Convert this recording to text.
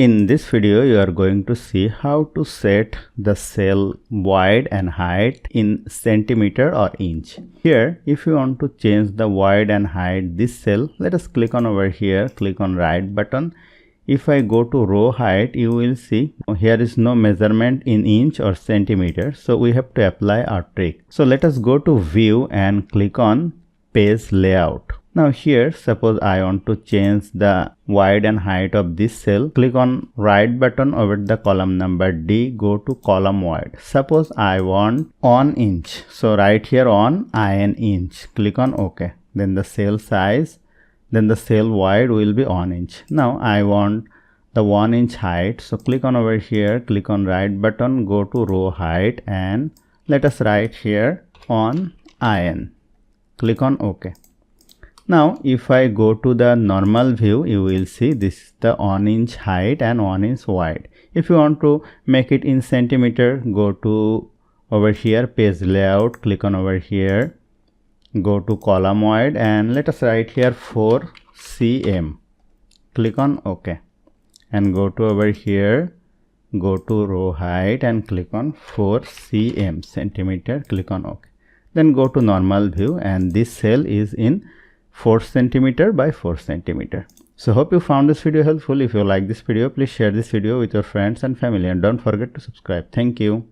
In this video, you are going to see how to set the cell wide and height in centimeter or inch. Here, if you want to change the wide and height this cell, let us click on over here, click on right button. If I go to row height, you will see here is no measurement in inch or centimeter. So we have to apply our trick. So let us go to view and click on page layout. Now here, suppose I want to change the width and height of this cell. Click on right button over the column number D, go to column width. Suppose I want on inch. So right here on in inch. Click on OK. Then the cell size, then the cell width will be on inch. Now I want the 1 inch height. So click on over here, click on right button, go to row height and let us write here on in. Click on OK. Now if I go to the normal view, you will see this is the 1 inch height and 1 inch wide. If you want to make it in centimeter, go to over here page layout, click on over here, go to column wide and let us write here 4 cm. Click on OK and go to over here, go to row height and click on 4 cm centimeter. Click on OK. Then go to normal view and this cell is in 4 centimeter by 4 centimeter. So hope you found this video helpful. If you like this video, please share this video with your friends and family and don't forget to subscribe. Thank you.